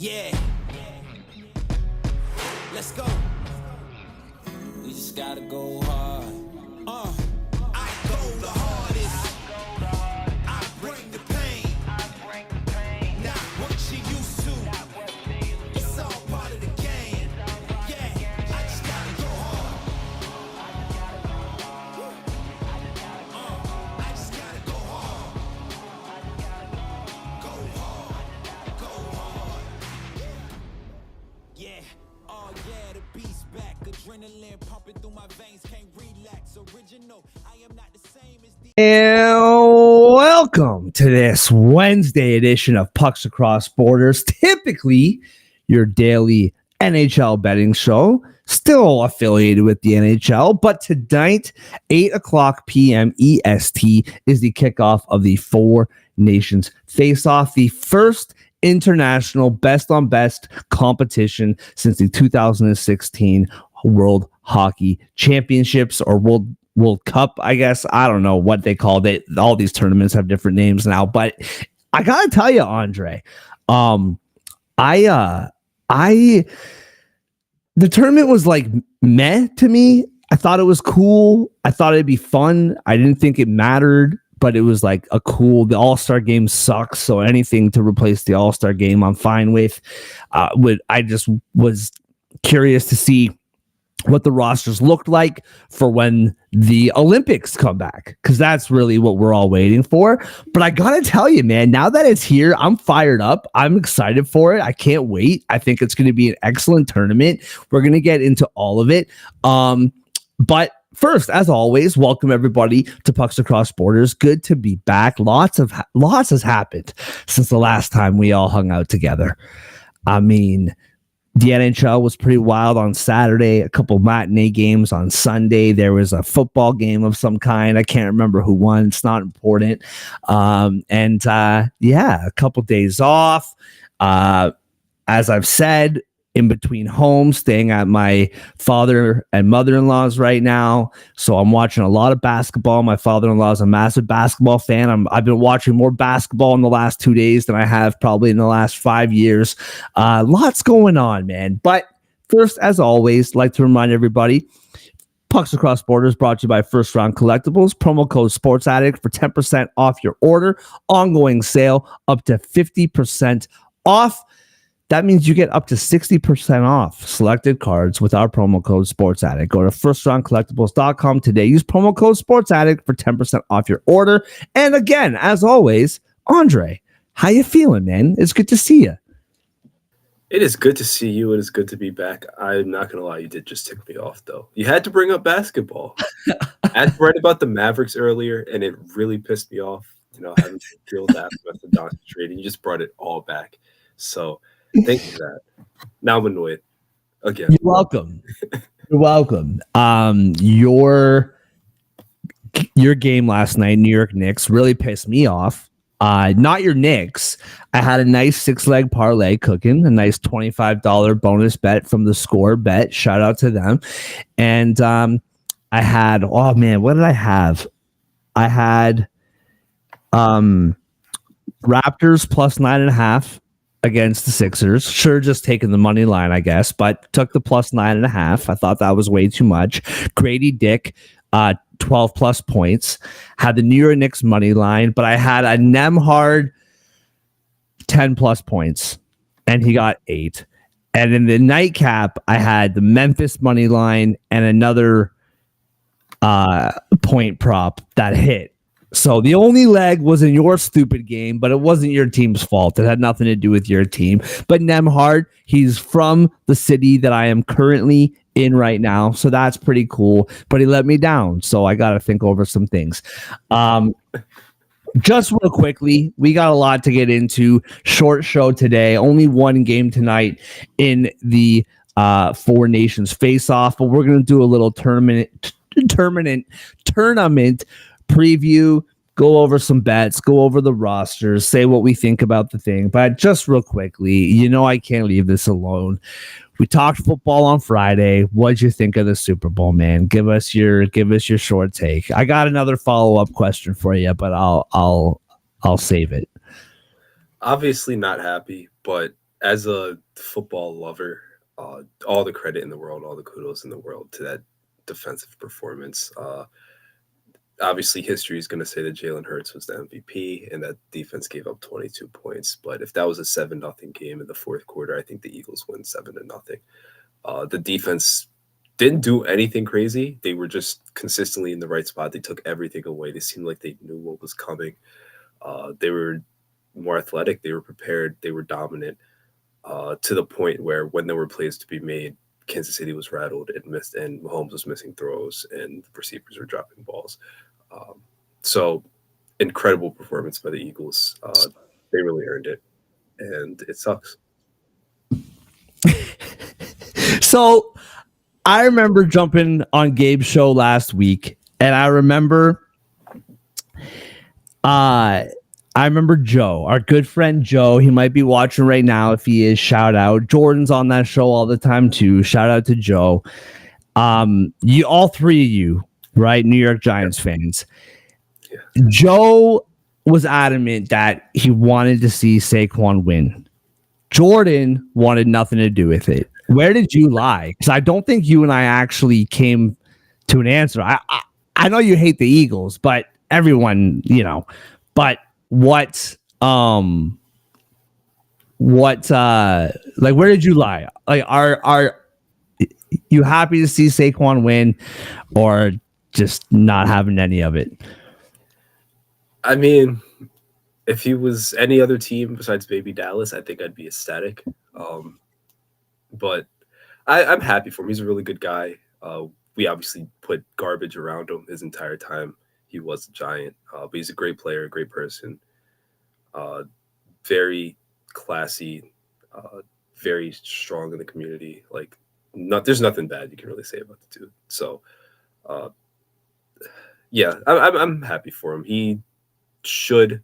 Yeah. Let's go. We just gotta go hard. I go the hardest. I bring the pain. Not what you used to. It's all part of the game. Yeah, I just gotta go hard. I just gotta go hard. Go hard. Go hard. Yeah. Oh yeah, the beast back. Adrenaline pumping through my veins. Can't relax. Original. I am not the same as the. And welcome to this Wednesday edition of Pucks Across Borders. Typically, your daily NHL betting show, still affiliated with the NHL, but tonight, 8 o'clock p.m. EST, is the kickoff of the Four Nations Face-Off, the first international best-on-best competition since the 2016 World Hockey Championships, or World Cup, I guess. I don't know what they called it. All these tournaments have different names now, but I gotta tell you, Andre, the tournament was like meh to me. I thought it was cool. I thought it'd be fun. I didn't think it mattered, but it was like the All-Star game sucks. So anything to replace the All-Star game, I'm fine with. I just was curious to see what the rosters looked like for when the Olympics come back, because that's really what we're all waiting for. But I gotta tell you, man, now that it's here, I'm fired up. I'm excited for it. I can't wait. I think it's going to be an excellent tournament. We're going to get into all of it. But first, as always, welcome everybody to Pucks Across Borders. Good to be back. Lots has happened since the last time we all hung out together. I mean, the NHL was pretty wild on Saturday, a couple matinee games on Sunday. There was a football game of some kind. I can't remember who won. It's not important. A couple days off. As I've said, in between homes, staying at my father and mother-in-law's right now. So I'm watching a lot of basketball. My father-in-law is a massive basketball fan. I've been watching more basketball in the last 2 days than I have probably in the last 5 years. Lots going on, man. But first, as always, like to remind everybody, Pucks Across Borders brought to you by First Round Collectibles. Promo code Sports Addict for 10% off your order. Ongoing sale up to 50% off. That means you get up to 60% off selected cards with our promo code Sports Addict. Go to firstroundcollectibles.com today. Use promo code Sports Addict for 10% off your order. And again, as always, Andre, how you feeling, man? It's good to see you. It is good to see you. It is good to be back. I'm not going to lie. You did just tick me off, though. You had to bring up basketball. I had to write about the Mavericks earlier, and it really pissed me off. Having to deal with that with the Doncic trade, and you just brought it all back. So thank you for that. Now I'm annoyed again. You're welcome. You're welcome. Your game last night, New York Knicks, really pissed me off. Not your Knicks. I had a nice 6-leg parlay cooking, a nice $25 bonus bet from the Score Bet. Shout out to them. And I had, oh man, what did I have? I had Raptors plus 9.5 against the Sixers. Sure, just taking the money line, I guess, but took the plus 9.5. I thought that was way too much. Grady Dick, 12 plus points. Had the New York Knicks money line, but I had a Nemhard 10 plus points, and he got 8. And in the nightcap, I had the Memphis money line and another point prop that hit. So the only leg was in your stupid game, but it wasn't your team's fault. It had nothing to do with your team. But Nemhard, he's from the city that I am currently in right now, so that's pretty cool. But he let me down, so I got to think over some things. Just real quickly, we got a lot to get into. Short show today. Only one game tonight in the Four Nations face-off, but we're going to do a little tournament preview, go over some bets, go over the rosters, say what we think about the thing. But just real quickly, I can't leave this alone. We talked football on Friday. What'd you think of the Super Bowl, man? Give us your short take. I got another follow-up question for you, but I'll save it. Obviously not happy, but as a football lover, all the credit in the world, all the kudos in the world to that defensive performance. Obviously, history is going to say that Jalen Hurts was the MVP and that defense gave up 22 points. But if that was a 7-0 game in the fourth quarter, I think the Eagles win 7-0. The defense didn't do anything crazy. They were just consistently in the right spot. They took everything away. They seemed like they knew what was coming. They were more athletic. They were prepared. They were dominant to the point where when there were plays to be made, Kansas City was rattled and missed, and Mahomes was missing throws, and receivers were dropping balls. So incredible performance by the Eagles. They really earned it, and it sucks. So I remember jumping on Gabe's show last week, and I remember Joe, our good friend Joe. He might be watching right now. If he is, shout out. Jordan's on that show all the time too. Shout out to Joe. You, all three of you, right? New York Giants fans. Yeah. Joe was adamant that he wanted to see Saquon win. Jordan wanted nothing to do with it. Where did you lie? Because I don't think you and I actually came to an answer. I know you hate the Eagles, but everyone, but what like, where did you lie? Like, are you happy to see Saquon win, or just not having any of it? I mean, if he was any other team besides baby Dallas, I think I'd be ecstatic. But I'm happy for him. He's a really good guy. We obviously put garbage around him his entire time he was a Giant. But he's a great player, a great person. Very classy, very strong in the community. Like, there's nothing bad you can really say about the dude. So, yeah, I'm happy for him. He should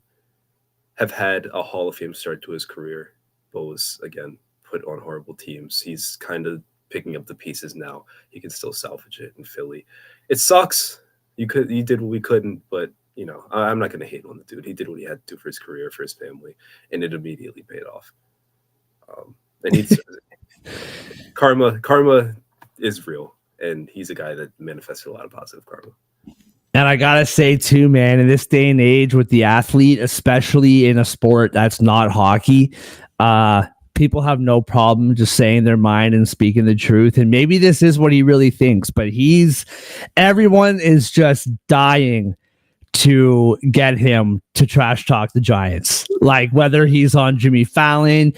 have had a Hall of Fame start to his career, but was, again, put on horrible teams. He's kind of picking up the pieces now. He can still salvage it in Philly. It sucks. You did what we couldn't, but I'm not going to hate on the dude. He did what he had to do for his career, for his family, and it immediately paid off. And he's karma is real, and he's a guy that manifested a lot of positive karma. And I gotta say too, man, in this day and age with the athlete, especially in a sport that's not hockey, people have no problem just saying their mind and speaking the truth. And maybe this is what he really thinks, but everyone is just dying to get him to trash talk the Giants. Like, whether he's on Jimmy Fallon,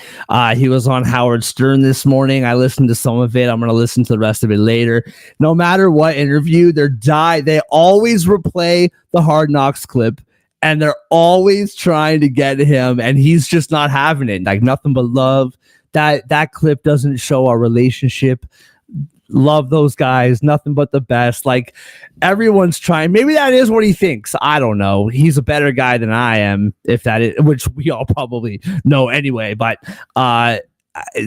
he was on Howard Stern this morning. I listened to some of it. I'm going to listen to the rest of it later. No matter what interview, they always replay the Hard Knocks clip, and they're always trying to get him, and he's just not having it. Like, nothing but love. That clip doesn't show our relationship. Love those guys, nothing but the best. Like, everyone's trying. Maybe that is what he thinks. I don't know. He's a better guy than I am, if that is, which we all probably know anyway. But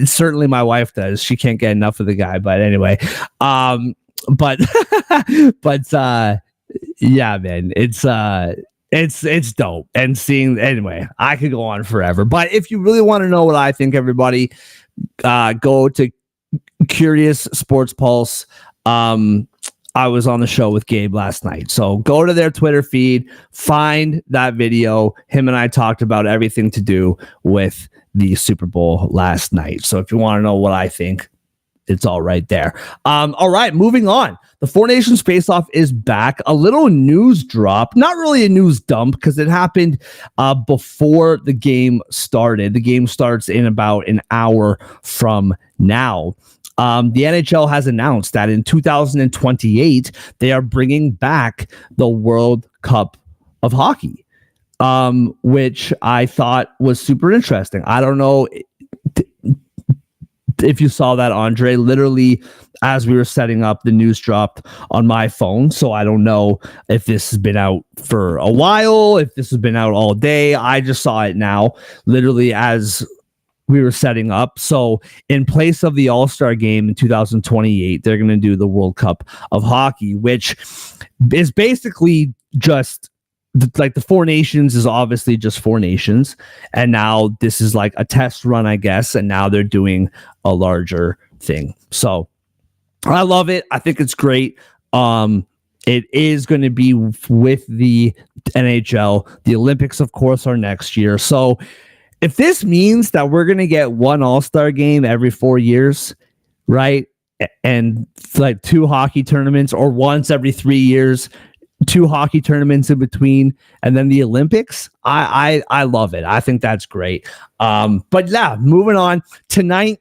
certainly my wife does. She can't get enough of the guy. But anyway, but yeah, man, it's dope. And seeing, anyway, I could go on forever. But if you really want to know what I think, everybody, go to Curious Sports Pulse. I was on the show with Gabe last night, so go to their Twitter feed, find that video. Him and I talked about everything to do with the Super Bowl last night. So if you want to know what I think, it's all right there. All right, moving on. The Four Nations Face-Off is back. A little news drop, not really a news dump, because it happened before the game started. The game starts in about an hour from now. The NHL has announced that in 2028, they are bringing back the World Cup of Hockey, which I thought was super interesting. I don't know if you saw that, Andre. Literally, as we were setting up, the news dropped on my phone. So I don't know if this has been out for a while, if this has been out all day. I just saw it now, literally as we were setting up. So in place of the All-Star game in 2028, they're going to do the World Cup of Hockey, which is basically just like the Four Nations is obviously just Four Nations, and now this is like a test run, I guess, and now they're doing a larger thing. So I love it. I think it's great. It is going to be with the NHL. The Olympics, of course, are next year. So if this means that we're going to get one All-Star game every 4 years, right? And like 2 hockey tournaments, or once every 3 years, 2 hockey tournaments in between, and then the Olympics, I love it. I think that's great. But yeah, moving on. Tonight,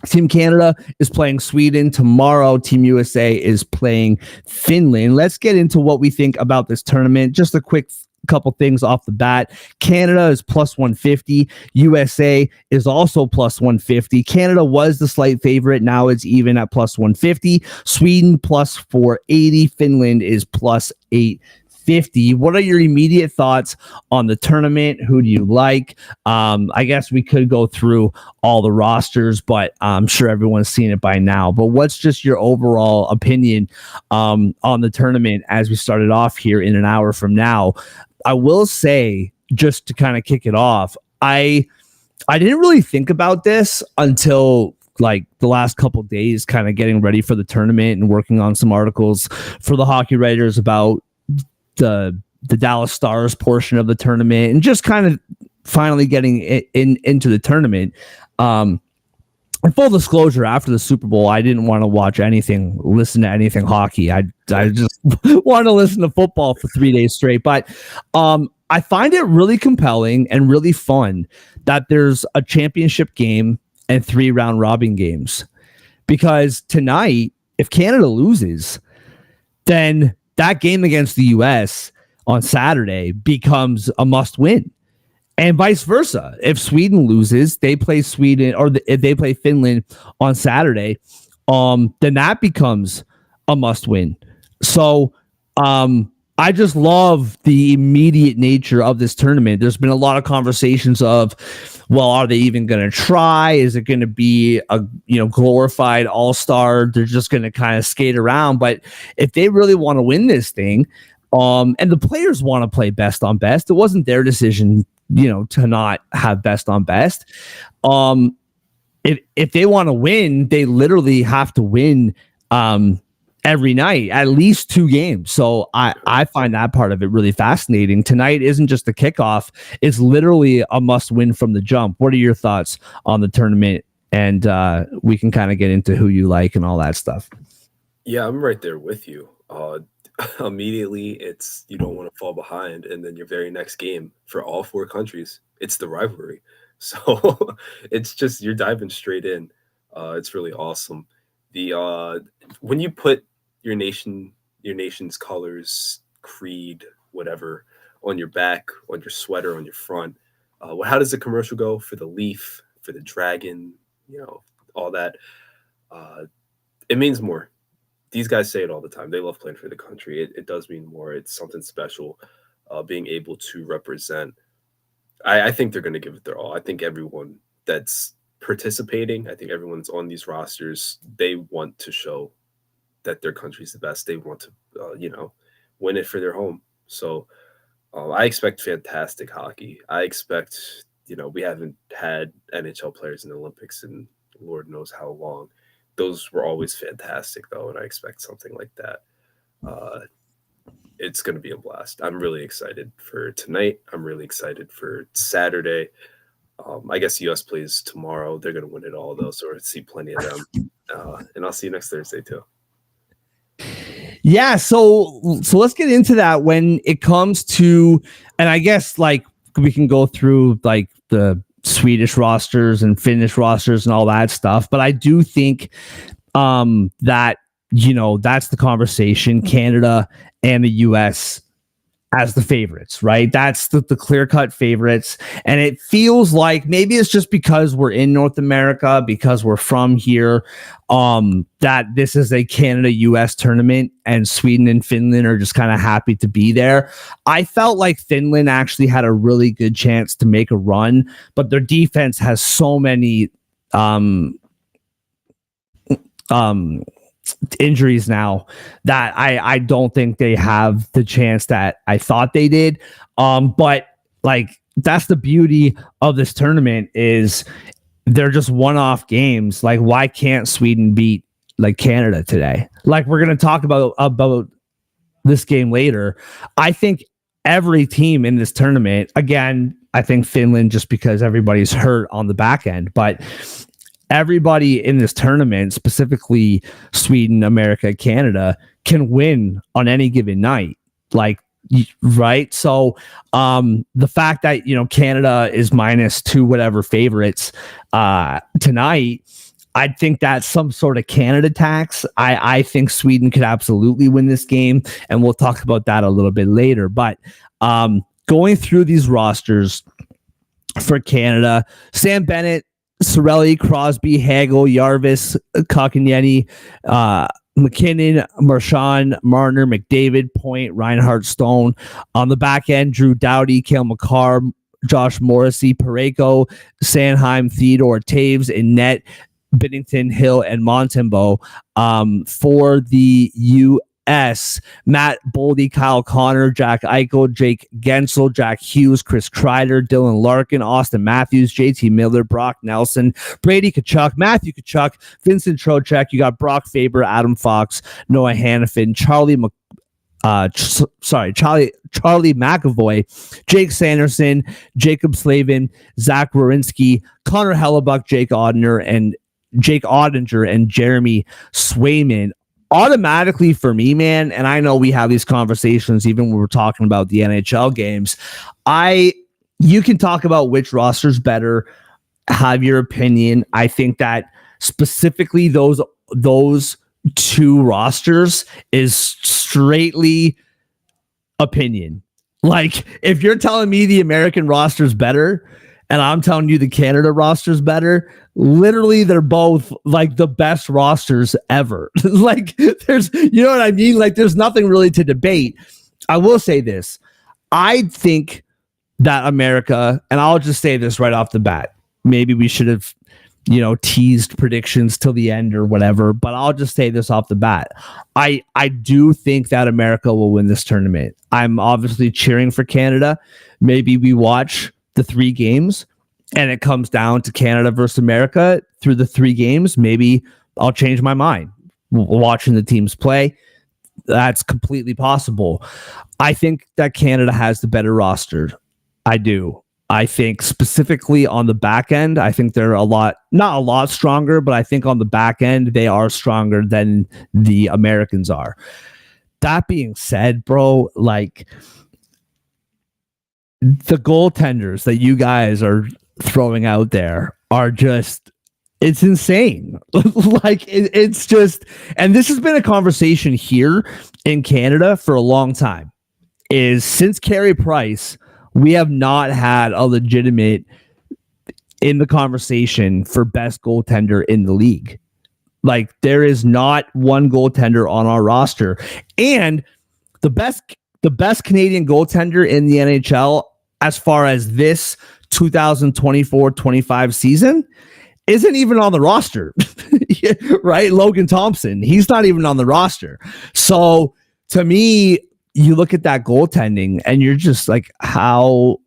Team Canada is playing Sweden. Tomorrow, Team USA is playing Finland. Let's get into what we think about this tournament. Just a quick couple things off the bat. Canada is plus 150. USA is also plus 150. Canada was the slight favorite. Now it's even at plus 150. Sweden plus 480. Finland is plus 850. What are your immediate thoughts on the tournament? Who do you like? I guess we could go through all the rosters, but I'm sure everyone's seen it by now. But what's just your overall opinion on the tournament as we started off here in an hour from now? I will say, just to kind of kick it off, I didn't really think about this until like the last couple of days, kind of getting ready for the tournament and working on some articles for the Hockey Writers about the Dallas Stars portion of the tournament, and just kind of finally getting into the tournament. And full disclosure, after the Super Bowl, I didn't want to watch anything, listen to anything hockey. I just wanted to listen to football for 3 days straight. But I find it really compelling and really fun that there's a championship game and 3 round robin games. Because tonight, if Canada loses, then that game against the U.S. on Saturday becomes a must win. And vice versa. If Sweden loses, they play Sweden, or if they play Finland on Saturday, then that becomes a must win. So I just love the immediate nature of this tournament. There's been a lot of conversations of, well, are they even going to try? Is it going to be a glorified all-star? They're just going to kind of skate around. But if they really want to win this thing, and the players want to play best on best, it wasn't their decision to not have best on best. If they want to win, they literally have to win every night, at least 2 games. So I find that part of it really fascinating. Tonight isn't just a kickoff. It's literally a must win from the jump. What are your thoughts on the tournament? And we can kind of get into who you like and all that stuff. Yeah, I'm right there with you. Immediately, it's you don't want to fall behind, and then your very next game for all 4 countries, it's the rivalry. So it's just you're diving straight in. It's really awesome. The when you put your nation's colors, creed, whatever, on your back, on your sweater, on your front, how does the commercial go for the leaf, for the dragon, all that? It means more. These guys say it all the time. They love playing for the country. It does mean more. It's something special, being able to represent. I think they're going to give it their all. I think everyone that's participating, I think everyone's on these rosters, they want to show that their country's the best. They want to, win it for their home. So I expect fantastic hockey. I expect, we haven't had NHL players in the Olympics in Lord knows how long. Those were always fantastic, though, and I expect something like that. It's going to be a blast. I'm really excited for tonight. I'm really excited for Saturday. I guess U.S. plays tomorrow. They're going to win it all, though, so we'll see plenty of them. And I'll see you next Thursday, too. Yeah, so let's get into that when it comes to, and I guess like we can go through like the Swedish rosters and Finnish rosters and all that stuff. But I do think that, that's the conversation. Canada and the US as the favorites, right? That's the clear-cut favorites. And it feels like maybe it's just because we're in North America, because we're from here, that this is a Canada-US tournament and Sweden and Finland are just kind of happy to be there. I felt like Finland actually had a really good chance to make a run, but their defense has so many injuries now that I don't think they have the chance that I thought they did. But like that's the beauty of this tournament is they're just one-off games. Like why can't Sweden beat like Canada today? Like we're gonna talk about this game later. I think every team in this tournament, again, I think Finland just because everybody's hurt on the back end, but everybody in this tournament, specifically Sweden, America, Canada, can win on any given night. Like, right? So the fact that, Canada is -2 whatever favorites tonight, I think that's some sort of Canada tax. I think Sweden could absolutely win this game, and we'll talk about that a little bit later. But going through these rosters for Canada, Sam Bennett, Sorelli, Crosby, Hagel, Jarvis, Kotkaniemi, McKinnon, Marchand, Marner, McDavid, Point, Reinhardt, Stone. On the back end, Drew Doughty, Cale Makar, Josh Morrissey, Parayko, Sanheim, Theodore, Taves, in net, Binnington, Hill, and Montembeault. For the U.S., Matt Boldy, Kyle Connor, Jack Eichel, Jake Gensel, Jack Hughes, Chris Kreider, Dylan Larkin, Austin Matthews, JT Miller, Brock Nelson, Brady Tkachuk, Matthew Tkachuk, Vincent Trocheck. You got Brock Faber, Adam Fox, Noah Hannafin, Charlie McAvoy, Jake Sanderson, Jacob Slavin, Zach Werenski, Connor Hellebuck, Jake Ottinger, and Jeremy Swayman. Automatically for me, man, and I know we have these conversations even when we're talking about the NHL games. You can talk about which roster's better, have your opinion. I think that specifically those two rosters is straightly opinion. Like if you're telling me the American roster's better and I'm telling you the Canada roster's better, literally they're both like the best rosters ever. Like there's, you know what I mean? Like there's nothing really to debate. I will say this. I think that America, and I'll just say this right off the bat, maybe we should have, teased predictions till the end or whatever, but I'll just say this off the bat. I do think that America will win this tournament. I'm obviously cheering for Canada. Maybe we watch the 3 games and it comes down to Canada versus America through the 3 games. Maybe I'll change my mind watching the teams play. That's completely possible. I think that Canada has the better roster. I do. I think specifically on the back end, I think they're not a lot stronger, but I think on the back end, they are stronger than the Americans are. That being said, bro, like the goaltenders that you guys are throwing out there are just, it's insane. Like it's just, and this has been a conversation here in Canada for a long time, is since Carey Price, we have not had a legitimate in the conversation for best goaltender in the league. Like there is not one goaltender on our roster, and the best Canadian goaltender in the NHL as far as this 2024-25 season isn't even on the roster. Right? Logan Thompson, he's not even on the roster. So to me, you look at that goaltending and you're just like, how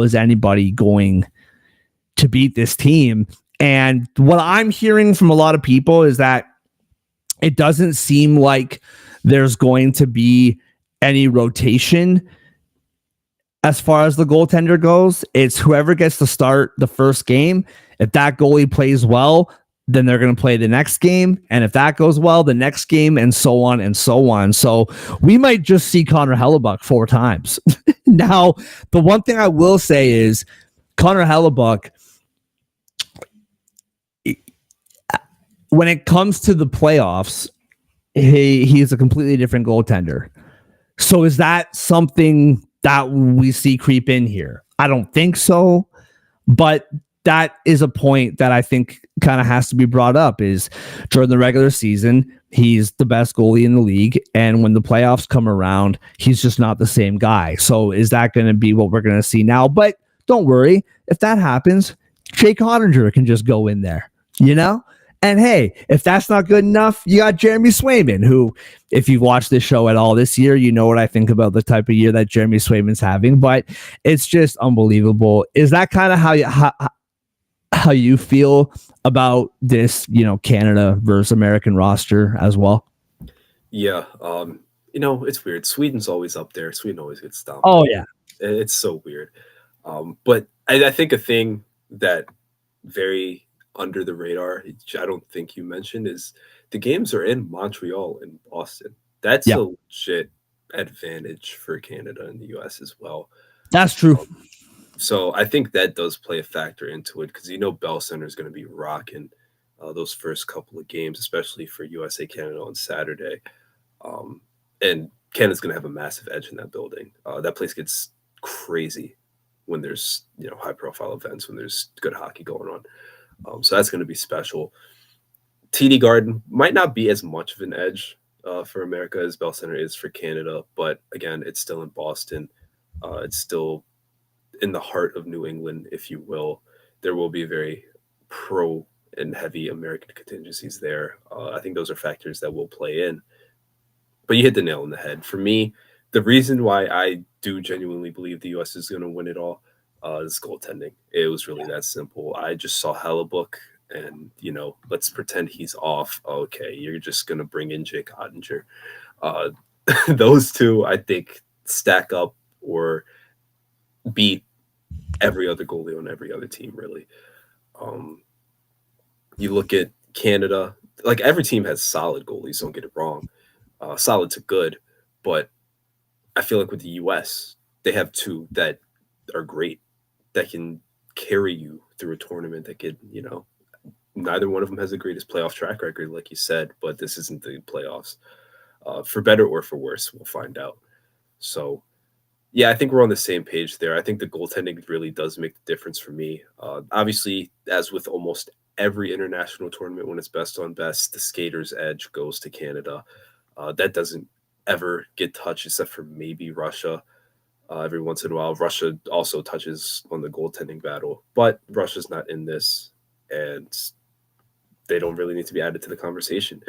is anybody going to beat this team? And what I'm hearing from a lot of people is that it doesn't seem like there's going to be any rotation as far as the goaltender goes. It's whoever gets to start the first game. If that goalie plays well, then they're going to play the next game. And if that goes well, the next game, and so on and so on. So we might just see Connor Hellebuck 4 times. Now, the one thing I will say is Connor Hellebuck, when it comes to the playoffs, he's a completely different goaltender. So is that something that we see creep in here? I don't think so, but that is a point that I think kind of has to be brought up. Is during the regular season, he's the best goalie in the league, and when the playoffs come around, he's just not the same guy. So is that going to be what we're going to see now? But don't worry, if that happens, Jake Ottinger can just go in there, And hey, if that's not good enough, you got Jeremy Swayman, who, if you've watched this show at all this year, you know what I think about the type of year that Jeremy Swayman's having. But it's just unbelievable. Is that kind of how you feel about this, Canada versus American roster as well? Yeah. It's weird. Sweden's always up there. Sweden always gets stomped. Oh, yeah. It's so weird. But I think a thing that very under the radar, which I don't think you mentioned, is the games are in Montreal and Boston. That's Yeah. a legit advantage for Canada and the US as well. That's true. So I think that does play a factor into it because Bell Center is going to be rocking those first couple of games, especially for USA Canada on Saturday. And Canada's going to have a massive edge in that building. That place gets crazy when there's high profile events, when there's good hockey going on. So that's going to be special. TD Garden might not be as much of an edge for America as Bell Center is for Canada, but again, it's still in Boston. It's still in the heart of New England, if you will. There will be very pro and heavy American contingencies there. I think those are factors that will play in. But you hit the nail on the head. For me, the reason why I do genuinely believe the U.S. is going to win it all is goaltending. It was really that simple. I just saw Hellebuck, and, let's pretend he's off. Okay, you're just going to bring in Jake Ottinger. Those two, I think, stack up or beat every other goalie on every other team, really. You look at Canada, like every team has solid goalies, don't get it wrong. Solid to good, but I feel like with the U.S., they have two that are great, that can carry you through a tournament, that could, neither one of them has the greatest playoff track record, like you said, but this isn't the playoffs. For better or for worse, we'll find out. So, yeah, I think we're on the same page there. I think the goaltending really does make the difference for me. Obviously, as with almost every international tournament, when it's best on best, the skater's edge goes to Canada. That doesn't ever get touched except for maybe Russia. Every once in a while, Russia also touches on the goaltending battle, but Russia's not in this, and they don't really need to be added to the conversation.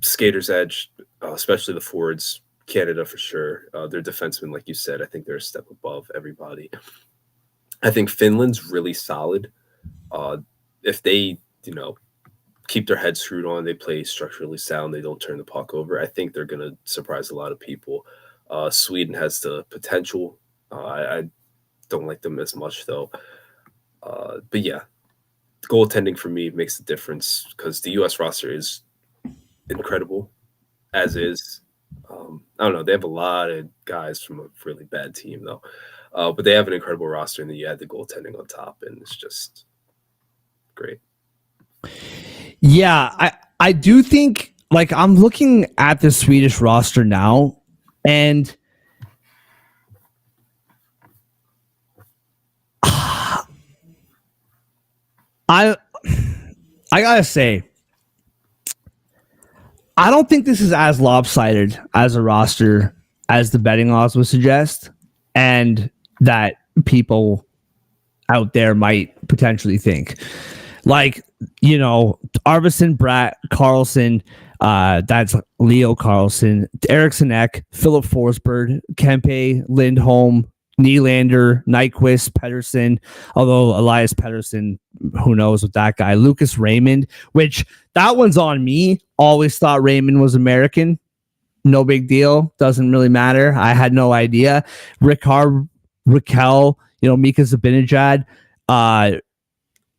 Skater's edge, especially the forwards, Canada for sure. Their defensemen, like you said, I think they're a step above everybody. I think Finland's really solid. If they, keep their heads screwed on, they play structurally sound, they don't turn the puck over, I think they're going to surprise a lot of people. Sweden has the potential. I don't like them as much, though. But yeah, goaltending for me makes a difference because the U.S. roster is incredible, as is. I don't know. They have a lot of guys from a really bad team, though. But they have an incredible roster, and then you add the goaltending on top, and it's just great. Yeah, I do think, I'm looking at the Swedish roster now, and I gotta say, I don't think this is as lopsided as a roster as the betting odds would suggest, and that people out there might potentially think. Arvidsson, Bratt, Carlson, that's Leo Carlson, Eriksson Ek, Philip Forsberg, Kempe, Lindholm, Nylander, Nyquist, Pedersen, although Elias Pedersen, who knows with that guy, Lucas Raymond, which that one's on me. Always thought Raymond was American. No big deal. Doesn't really matter. I had no idea. Raquel, Mika Zibanejad,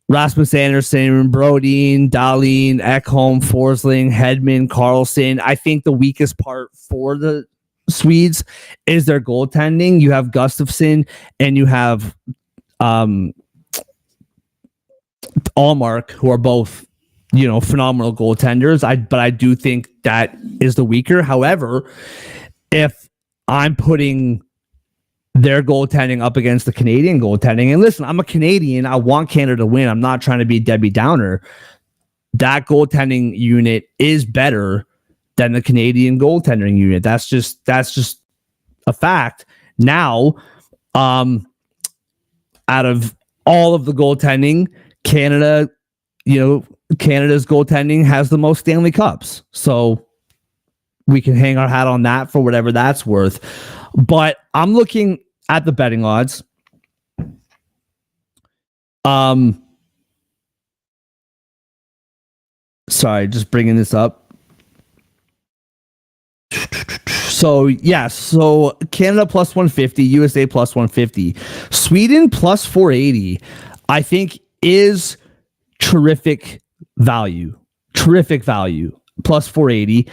Rasmus Anderson, Brodin, Dahlin, Ekholm, Forsling, Hedman, Carlson. I think the weakest part for the Swedes is their goaltending. You have Gustafsson and you have Allmark, who are both, phenomenal goaltenders. But I do think that is the weaker. However, if I'm putting their goaltending up against the Canadian goaltending, and listen, I'm a Canadian. I want Canada to win. I'm not trying to be Debbie Downer. That goaltending unit is better than the Canadian goaltending unit. That's just a fact. Now, out of all of the goaltending, Canada, Canada's goaltending has the most Stanley Cups. So we can hang our hat on that for whatever that's worth. But I'm looking at the betting odds. Sorry, just bringing this up. So Canada plus 150, USA plus 150, Sweden plus 480, I think is terrific value. Plus 480.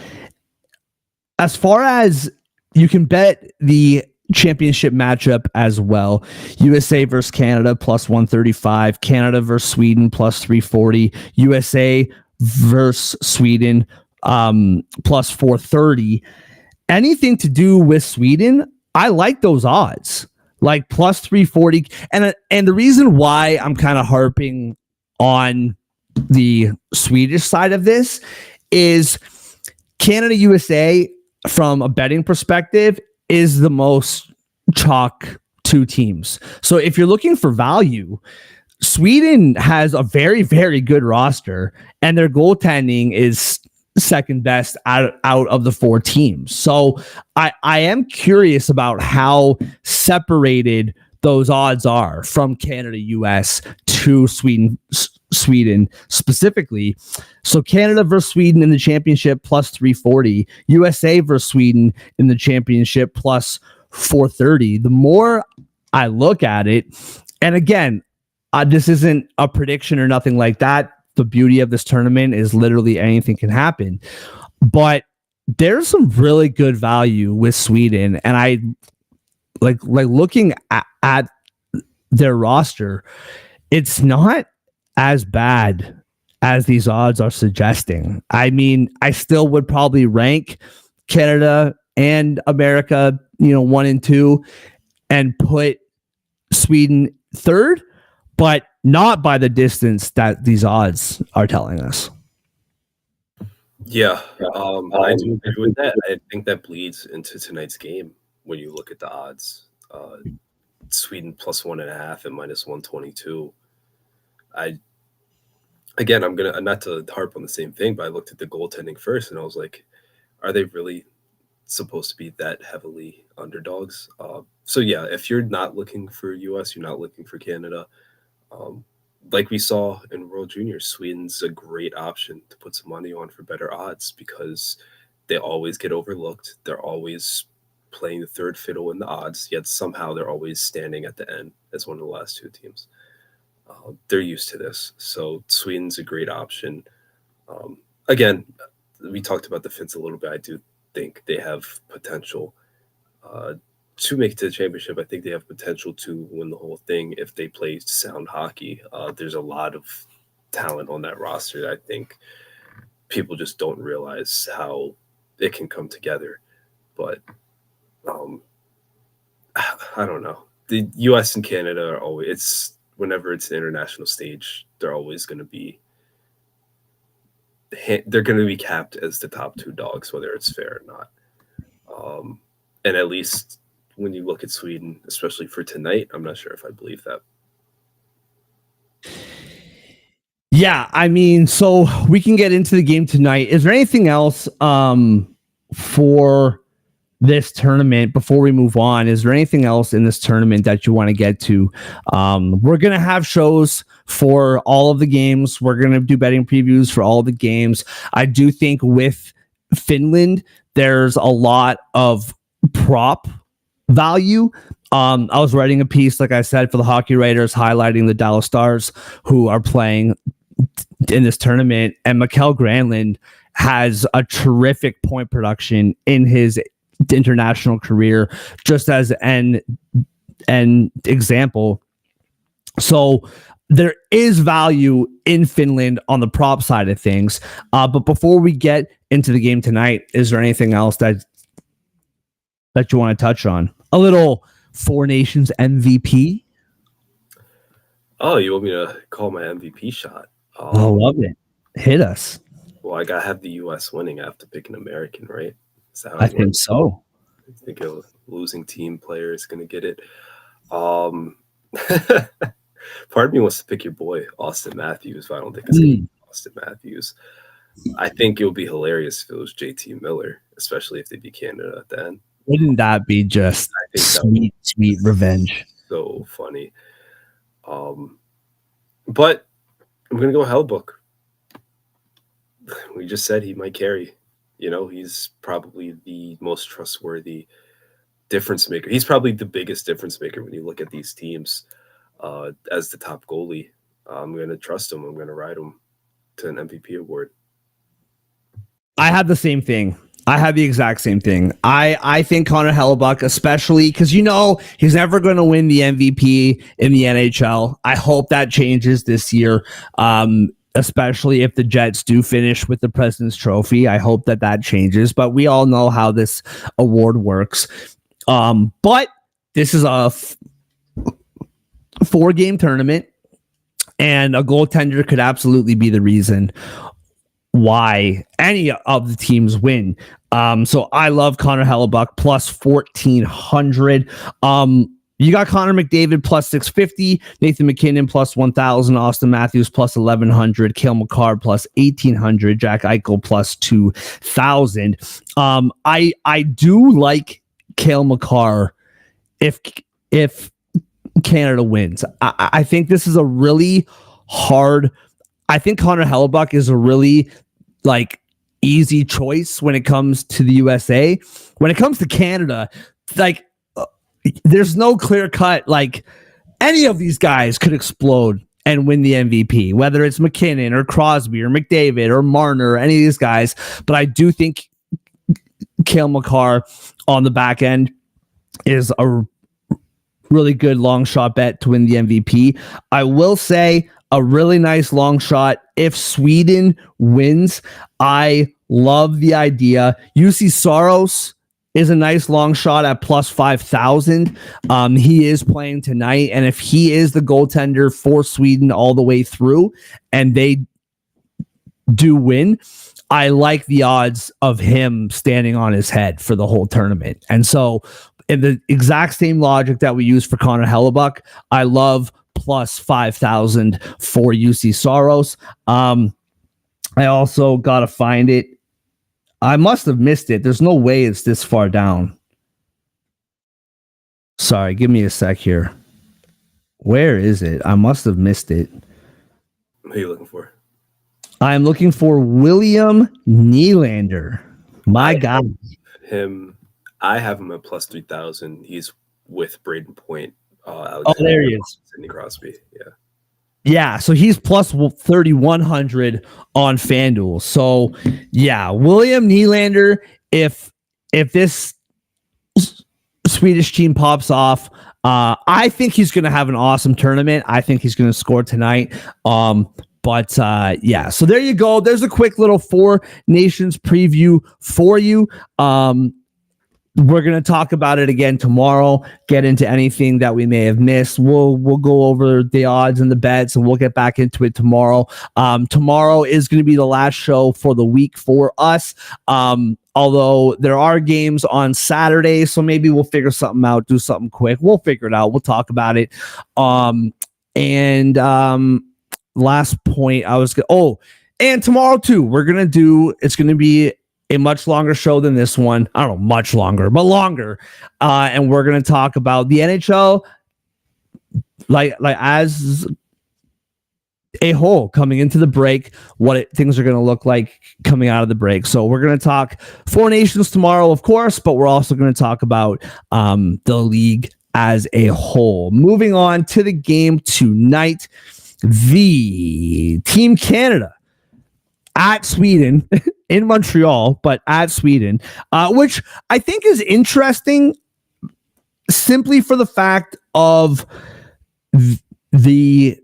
As far as you can bet the championship matchup as well, USA versus Canada plus 135, Canada versus Sweden plus 340, USA versus Sweden plus 430. Anything to do with Sweden, I like those odds, like plus 340. And the reason why I'm kind of harping on the Swedish side of this is Canada USA, from a betting perspective, is the most chalk two teams. So if you're looking for value, Sweden has a very, very good roster, and their goaltending is second best out of the four teams. So I am curious about how separated those odds are from Canada US to Sweden specifically. So Canada versus Sweden in the championship plus 340, USA versus Sweden in the championship plus 430. The more I look at it, and again, this isn't a prediction or nothing like that. The beauty of this tournament is literally anything can happen. But there's some really good value with Sweden. And I like looking at their roster, it's not as bad as these odds are suggesting. I mean, I still would probably rank Canada and America, 1 and 2, and put Sweden third, but not by the distance that these odds are telling us. Yeah, I do agree with that. I think that bleeds into tonight's game when you look at the odds. Sweden plus 1.5 and minus 122. I'm gonna not to harp on the same thing, but I looked at the goaltending first and I was like, are they really supposed to be that heavily underdogs? So yeah, if you're not looking for US, you're not looking for Canada. Like we saw in World Juniors, Sweden's a great option to put some money on for better odds because they always get overlooked. They're always playing the third fiddle in the odds, yet somehow they're always standing at the end as one of the last two teams. They're used to this. So Sweden's a great option. Again, we talked about the Finns a little bit. I do think they have potential to make it to the championship. I think they have potential to win the whole thing if they play sound hockey. There's a lot of talent on that roster. I think people just don't realize how it can come together. But I don't know. The U.S. and Canada are always, whenever it's an international stage, they're always going to be, they're going to be capped as the top two dogs, whether it's fair or not. And at least when you look at Sweden, especially for tonight, I'm not sure if I believe that. Yeah, I mean, so we can get into the game tonight. Is there anything else for this tournament before we move on? Is there anything else in this tournament that you want to get to? We're going to have shows for all of the games. We're going to do betting previews for all the games. I do think with Finland, there's a lot of prop value. I was writing a piece, like I said, for the Hockey Writers, highlighting the Dallas Stars who are playing in this tournament. And Mikael Granlund has a terrific point production in his international career, just as an example. So there is value in Finland on the prop side of things. But before we get into the game tonight, is there anything else that you want to touch on? A little Four Nations MVP? Oh, you want me to call my MVP shot? I love it. Hit us. Well, I got to have the U.S. winning. I have to pick an American, right? I think so. I think a losing team player is going to get it. Part of me wants to pick your boy, Austin Matthews, but I don't think it's going to be Austin Matthews. I think it would be hilarious if it was JT Miller, especially if they beat Canada at the end. Wouldn't that be just sweet revenge? So funny. But I'm going to go Hellbook. We just said he might carry. You know, he's probably the most trustworthy difference maker. He's probably the biggest difference maker when you look at these teams as the top goalie. I'm going to trust him. I'm going to ride him to an MVP award. I have the same thing. I have the exact same thing. I think Connor Hellebuyck, especially because, you know, he's never going to win the MVP in the NHL. I hope that changes this year, especially if the Jets do finish with the President's Trophy. I hope that changes, but we all know how this award works. But this is a 4-game tournament, and a goaltender could absolutely be the reason why any of the teams win. So I love Connor Hellebuyck plus 1,400. You got Connor McDavid plus 650, Nathan McKinnon plus 1,000, Austin Matthews plus 1,100, Cale Makar plus 1,800, Jack Eichel plus 2,000. I do like Cale Makar if Canada wins. I think this is a really hard. I think Connor Hellebuyck is a really easy choice when it comes to the USA. When it comes to Canada, there's no clear cut. Any of these guys could explode and win the MVP, whether it's McKinnon or Crosby or McDavid or Marner or any of these guys. But I do think Cale Makar on the back end is a really good long shot bet to win the MVP. I will say a really nice long shot if Sweden wins. I love the idea. UC Soros is a nice long shot at plus 5,000. He is playing tonight, and if he is the goaltender for Sweden all the way through and they do win, I like the odds of him standing on his head for the whole tournament. And so in the exact same logic that we use for Connor Hellebuyck, I love plus 5,000 for UC Soros. I also got to find it. I must have missed it. There's no way it's this far down. Sorry, give me a sec here. Where is it? I must have missed it. What are you looking for? I'm looking for William Nylander. My God. I have him at plus 3,000. He's with Braden Point. There he is. Sidney Crosby. Yeah. Yeah, so he's plus 3,100 on FanDuel. So, yeah, William Nylander, if this Swedish team pops off, I think he's going to have an awesome tournament. I think he's going to score tonight. But yeah, so there you go. There's a quick little 4 nations preview for you. We're going to talk about it again tomorrow, get into anything that we may have missed. We'll go over the odds and the bets, and we'll get back into it tomorrow. Tomorrow is going to be the last show for the week for us. Although there are games on Saturday, so maybe we'll figure something out, do something quick. We'll figure it out. We'll talk about it. Last point and tomorrow too, it's going to be a much longer show than this one. I don't know, much longer, but longer. And we're going to talk about the NHL like as a whole coming into the break, things are going to look like coming out of the break. So we're going to talk 4 nations tomorrow, of course, but we're also going to talk about the league as a whole. Moving on to the game tonight, the Team Canada at Sweden in Montreal, but at Sweden, which I think is interesting simply for the fact of the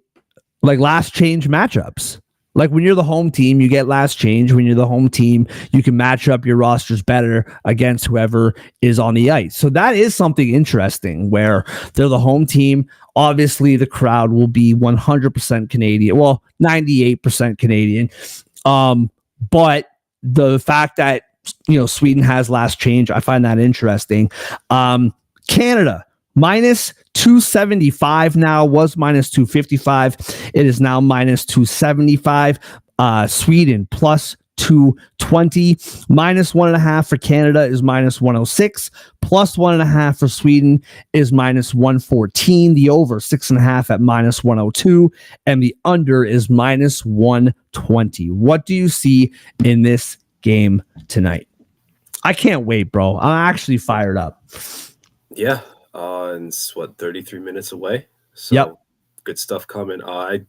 last change matchups. When you're the home team, you get last change. When you're the home team, you can match up your rosters better against whoever is on the ice. So that is something interesting where they're the home team. Obviously, the crowd will be 100% Canadian. Well, 98% Canadian. But the fact that, Sweden has last change, I find that interesting. Canada, minus 275 now, was minus 255. It is now minus 275. Sweden plus 220. Minus 1.5 for Canada is minus 106. Plus 1.5 for Sweden is minus 114. The over 6.5 at minus 102. And the under is minus 120. What do you see in this game tonight? I can't wait, bro. I'm actually fired up. Yeah. And it's 33 minutes away. So Yep. Good stuff coming. I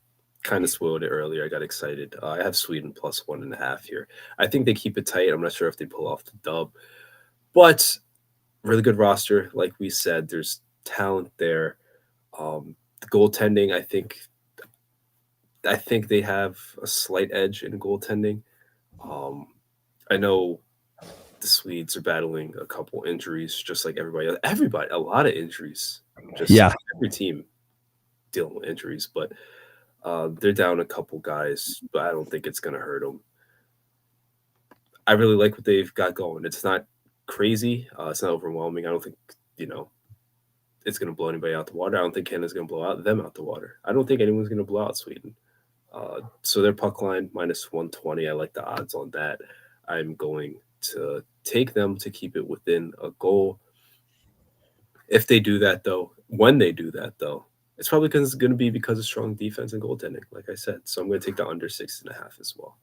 kind of spoiled it earlier. I got excited. I have Sweden plus 1.5 here. I think they keep it tight. I'm not sure if they pull off the dub, but really good roster. Like we said, there's talent there. The goaltending, I think they have a slight edge in goaltending. I know the Swedes are battling a couple injuries, just like everybody else. A lot of injuries. Just every team dealing with injuries, but they're down a couple guys, but I don't think it's going to hurt them. I really like what they've got going. It's not crazy. It's not overwhelming. I don't think, it's going to blow anybody out the water. I don't think Canada's going to blow them out the water. I don't think anyone's going to blow out Sweden. So their puck line minus 120. I like the odds on that. I'm going to take them to keep it within a goal. If they do that, though, it's probably going to be because of strong defense and goaltending, like I said. So I'm going to take the under 6.5 as well.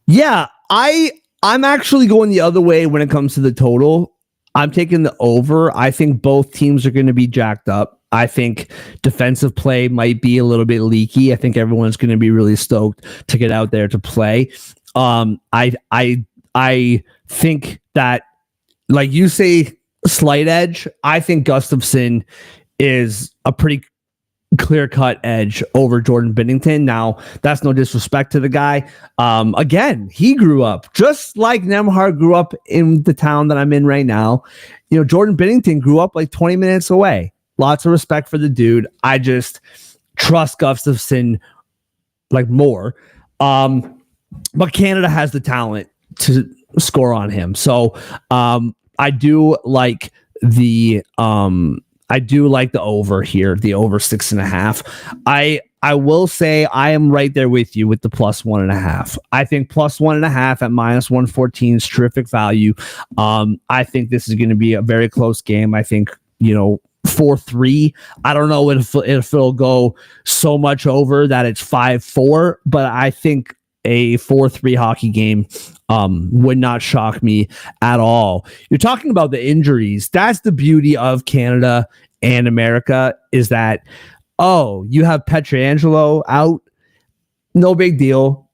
Yeah, I'm actually going the other way when it comes to the total. I'm taking the over. I think both teams are going to be jacked up. I think defensive play might be a little bit leaky. I think everyone's going to be really stoked to get out there to play. I think that, like you say, slight edge. I think Gustafsson is a pretty clear-cut edge over Jordan Binnington. Now, that's no disrespect to the guy. Again, he grew up just like Nemhard grew up in the town that I'm in right now. Jordan Binnington grew up like 20 minutes away. Lots of respect for the dude. I just trust Gustafsson like more. But Canada has the talent to score on him. So I do like the over here, the over 6.5. I will say I am right there with you with the plus 1.5. I think plus 1.5 at minus 114 is terrific value. I think this is going to be a very close game. I think, 4-3. I don't know if it'll go so much over that it's 5-4, but I think a 4-3 hockey game would not shock me at all. You're talking about the injuries. That's the beauty of Canada and America, is that, you have Pietrangelo out. No big deal.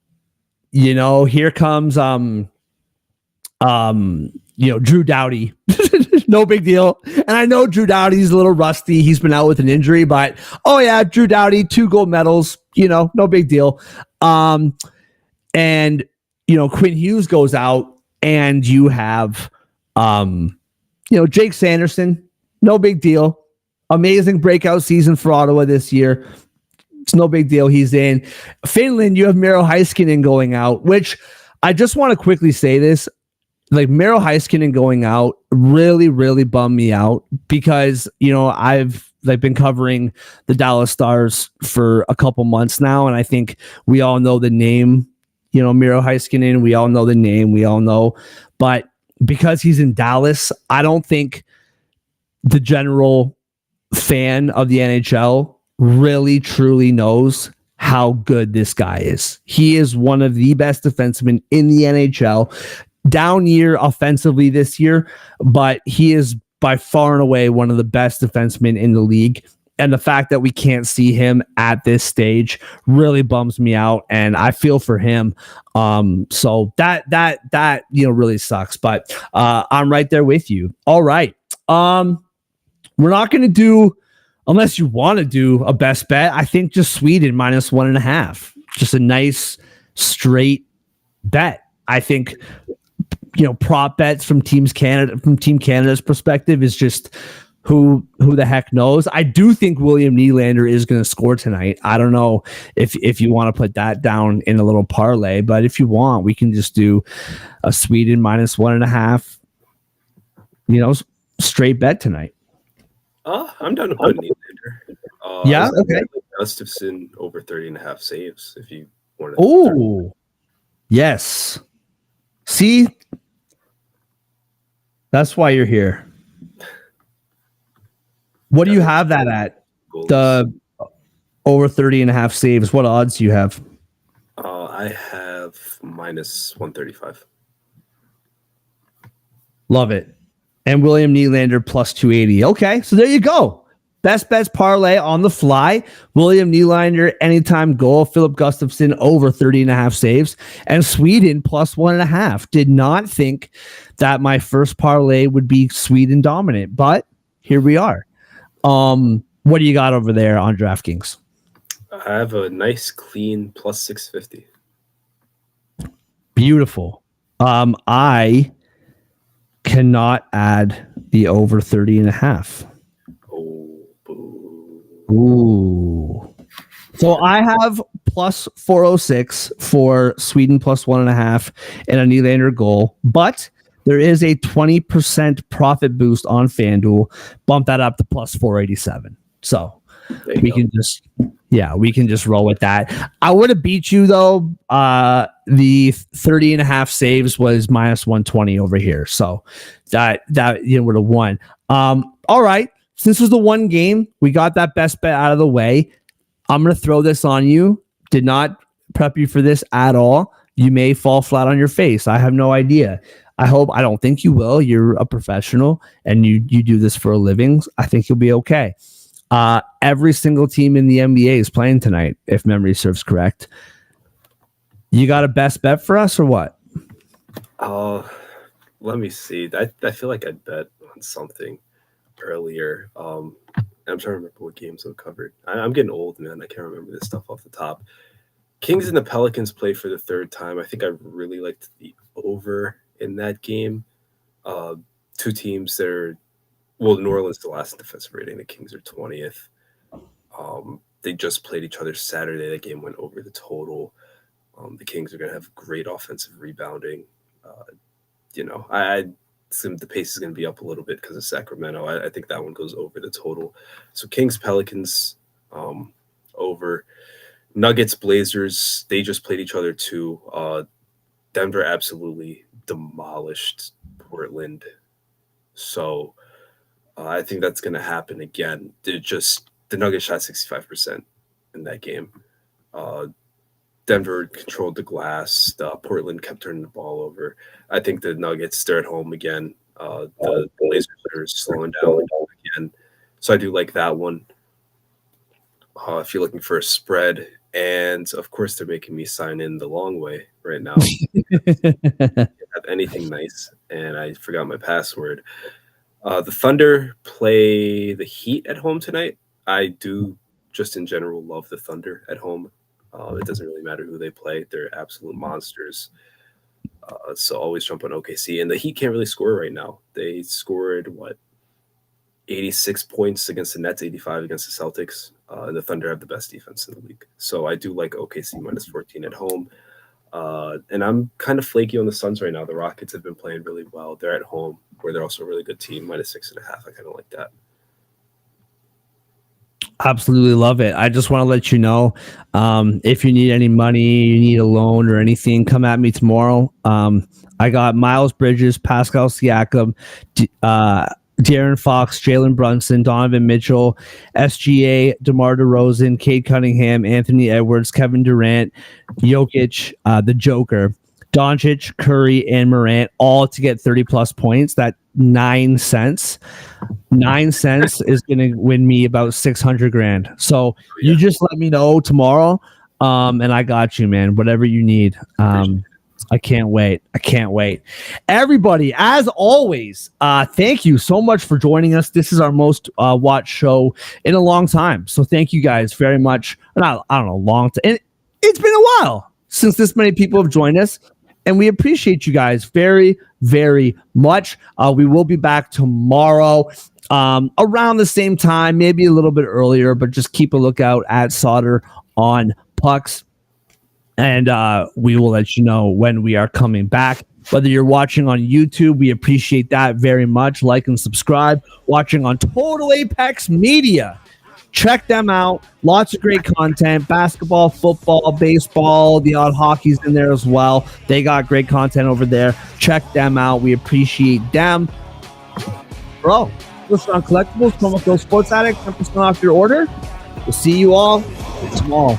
Here comes Drew Doughty. No big deal. And I know Drew Doughty's a little rusty. He's been out with an injury, but Drew Doughty, 2 gold medals, no big deal. And Quinn Hughes goes out, and you have Jake Sanderson. No big deal. Amazing breakout season for Ottawa this year. It's no big deal. He's in. Finland, you have Miro Heiskanen going out, which I just want to quickly say this. Like, Miro Heiskanen going out really, really bummed me out because, I've been covering the Dallas Stars for a couple months now, and I think we all know the name, Miro Heiskanen. We all know the name. We all know. But because he's in Dallas, I don't think the general fan of the NHL really, truly knows how good this guy is. He is one of the best defensemen in the NHL. Down year offensively this year, but he is by far and away one of the best defensemen in the league. And the fact that we can't see him at this stage really bums me out, and I feel for him. So that really sucks. But I'm right there with you. All right. We're not going to do, unless you want to do a best bet, I think just Sweden minus 1.5. Just a nice straight bet. I think prop bets from Team Canada's perspective is just who the heck knows. I do think William Nylander is going to score tonight. I don't know if you want to put that down in a little parlay, but if you want, we can just do a Sweden minus 1.5, straight bet tonight. I'm down to put Nylander. Yeah, okay. Gustafsson over 30.5 saves if you Oh, yes. See, that's why you're here. What do you have that at? Goals. The over 30.5 saves. What odds do you have? I have minus 135. Love it. And William Nylander plus 280. Okay, so there you go. Best bets parlay on the fly. William Nylander anytime goal. Philip Gustafsson over 30.5 saves. And Sweden plus 1.5. Did not think that my first parlay would be Sweden dominant, but here we are. What do you got over there on DraftKings? I have a nice clean plus 650. Beautiful. I cannot add the over 30.5. Oh, boo. Ooh. So I have plus 406 for Sweden plus 1.5 and a Nylander goal, but there is a 20% profit boost on FanDuel. Bump that up to plus 487. So we can just roll with that. I would have beat you though. The 30.5 saves was minus 120 over here. So that would have won. All right. Since it was the one game, we got that best bet out of the way. I'm going to throw this on you. Did not prep you for this at all. You may fall flat on your face. I have no idea. I don't think you will. You're a professional and you do this for a living. I think you'll be okay. Every single team in the NBA is playing tonight, if memory serves correct. You got a best bet for us or what? Let me see. I feel like I bet on something earlier. I'm trying to remember what games I covered. I'm getting old, man. I can't remember this stuff off the top. Kings and the Pelicans play for the third time. I think I really liked the over in that game. Two teams that are, well, New Orleans is the last in defensive rating. The Kings are 20th. They just played each other Saturday. That game went over the total. The Kings are going to have great offensive rebounding. I assume the pace is going to be up a little bit because of Sacramento. I think that one goes over the total. So Kings, Pelicans, over. Nuggets, Blazers, they just played each other too. Denver absolutely demolished Portland. So I think that's going to happen again. The Nuggets shot 65% in that game. Denver controlled the glass. Portland kept turning the ball over. I think the Nuggets, they're at home again. The Blazers are slowing down again. So I do like that one. If you're looking for a spread, and of course they're making me sign in the long way right now. Have anything nice, and I forgot my password. The Thunder play the Heat at home tonight. I do just in general love the Thunder at home. It doesn't really matter who they play. They're absolute monsters. So always jump on OKC. And the Heat can't really score right now. They scored, 86 points against the Nets, 85 against the Celtics. And the Thunder have the best defense in the league. So I do like OKC minus 14 at home. And I'm kind of flaky on the Suns right now. The Rockets have been playing really well. They're at home, where they're also a really good team, minus 6.5. I kind of like that. Absolutely love it. I just want to let you know, if you need any money, you need a loan or anything, come at me tomorrow. I got Miles Bridges, Pascal Siakam, De'Aaron Fox, Jalen Brunson, Donovan Mitchell, SGA, DeMar DeRozan, Cade Cunningham, Anthony Edwards, Kevin Durant, Jokic, the Joker, Doncic, Curry, and Morant, all to get 30-plus points. That 9 cents. 9 cents is going to win me about $600,000. So you just let me know tomorrow, and I got you, man. Whatever you need. I can't wait. Everybody, as always, thank you so much for joining us. This is our most watched show in a long time. So thank you guys very much. I don't know, long time. It's been a while since this many people have joined us. And we appreciate you guys very, very much. We will be back tomorrow around the same time, maybe a little bit earlier, but just keep a lookout at Sauter on Pucks. And we will let you know when we are coming back. Whether you're watching on YouTube, we appreciate that very much. Like and subscribe. Watching on Total Apex Media, Check them out. Lots of great content. Basketball, football, baseball, the odd hockey's in there as well. They got great content over there. Check them out. We appreciate them. Bro, listen on collectibles, promo code Sports Addict, 10% off your order. We'll see you all tomorrow.